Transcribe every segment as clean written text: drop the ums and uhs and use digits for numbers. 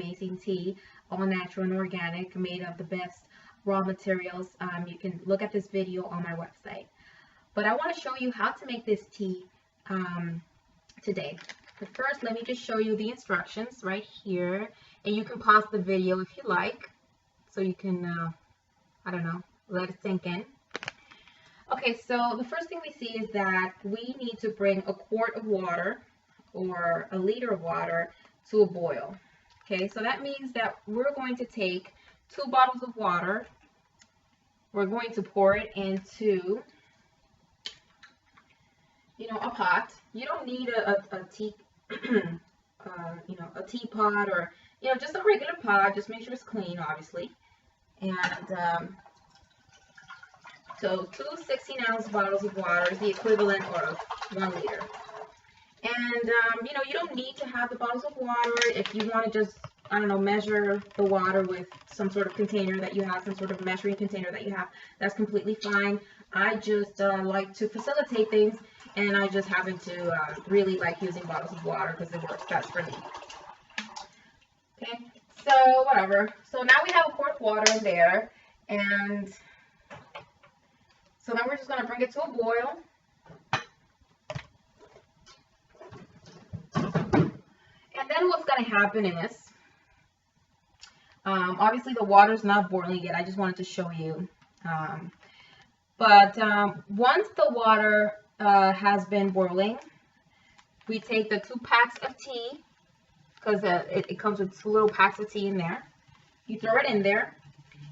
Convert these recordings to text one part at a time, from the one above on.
amazing tea, all natural and organic, made of the best raw materials. You can look at this video on my website. But I want to show you how to make this tea today. But first, let me just show you the instructions right here. And you can pause the video if you like, so you can, I don't know, let it sink in. Okay, so the first thing we see is that we need to bring a quart of water or a liter of water to a boil. Okay, so that means that we're going to take 2 bottles of water. We're going to pour it into, a pot. You don't need a tea, a teapot or, just a regular pot. Just make sure it's clean, obviously. And so 2 16-ounce bottles of water is the equivalent of 1 liter. And, you don't need to have the bottles of water. If you want to just, I don't know, measure the water with some sort of container that you have, some sort of measuring container that you have, that's completely fine. I just like to facilitate things, and I just happen to really like using bottles of water because it works best for me. Okay, so whatever. So now we have a quart of water in there, and so then we're just going to bring it to a boil. And then what's going to happen is, obviously the water's not boiling yet. I just wanted to show you. But once the water has been boiling, we take the 2 packs of tea, because it comes with 2 little packs of tea in there. You throw it in there,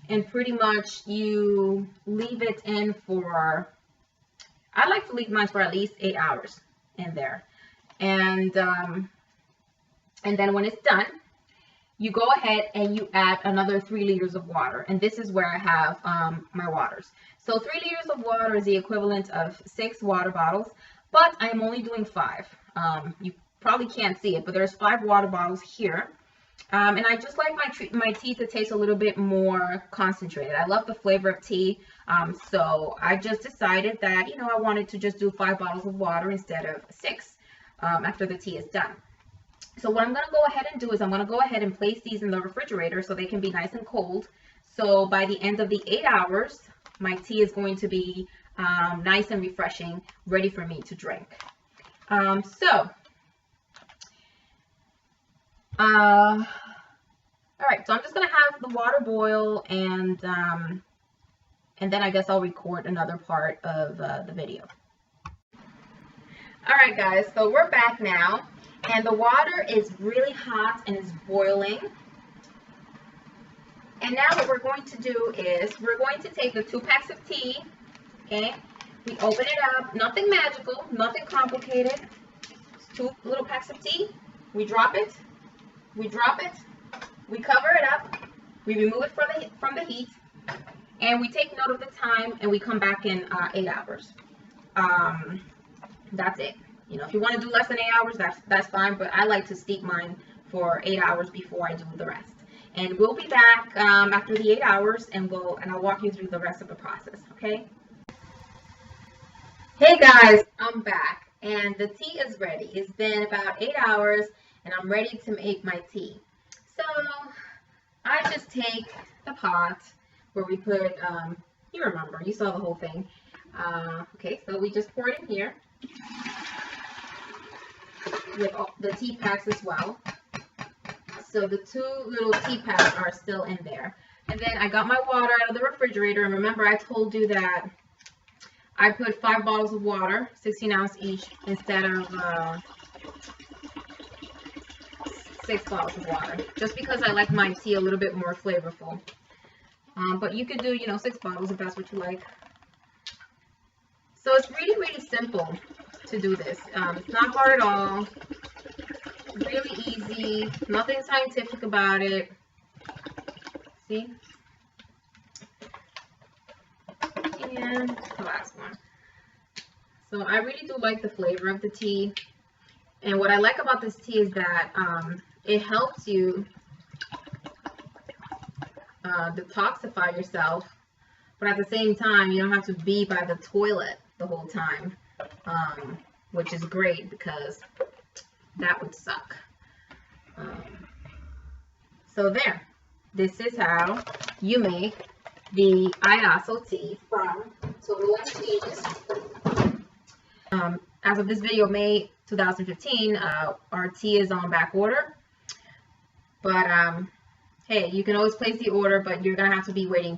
and pretty much you leave it in for, I like to leave mine for at least 8 hours in there. And then when it's done, you go ahead and you add another 3 liters of water. And this is where I have my waters. So 3 liters of water is the equivalent of 6 water bottles, but I'm only doing 5. You probably can't see it, but there's 5 water bottles here. And I just like my tea to taste a little bit more concentrated. I love the flavor of tea. So I just decided that, I wanted to just do 5 bottles of water instead of 6 after the tea is done. So what I'm going to go ahead and do is I'm going to go ahead and place these in the refrigerator so they can be nice and cold. So by the end of the 8 hours, my tea is going to be nice and refreshing, ready for me to drink. All right, so I'm just going to have the water boil, and then I guess I'll record another part of the video. All right, guys, so we're back now. And the water is really hot and is boiling. And now what we're going to do is we're going to take the 2 packs of tea, okay? We open it up, nothing magical, nothing complicated. It's 2 little packs of tea. We drop it, we cover it up, we remove it from the heat, and we take note of the time, and we come back in 8 hours. That's it. If you want to do less than 8 hours, that's fine, but I like to steep mine for 8 hours before I do the rest. And we'll be back after the 8 hours, and I'll walk you through the rest of the process, okay? Hey guys, I'm back, and the tea is ready. It's been about 8 hours, and I'm ready to make my tea. So I just take the pot where we put, you remember, you saw the whole thing. Okay, so we just pour it in here with all the tea packs as well. So the 2 little tea packs are still in there. And then I got my water out of the refrigerator. And remember, I told you that I put 5 bottles of water, 16 ounce each, instead of 6 bottles of water. Just because I like my tea a little bit more flavorful. But you could do, 6 bottles if that's what you like. So it's really, really simple to do this. It's not hard at all. Really easy. Nothing scientific about it. See? And the last one. So I really do like the flavor of the tea. And what I like about this tea is that it helps you detoxify yourself, but at the same time, you don't have to be by the toilet the whole time, which is great because that would suck. So there, this is how you make the Iaso tea from Total Exchanges. As of this video, May 2015, our tea is on back order. But hey, you can always place the order, but you're gonna have to be waiting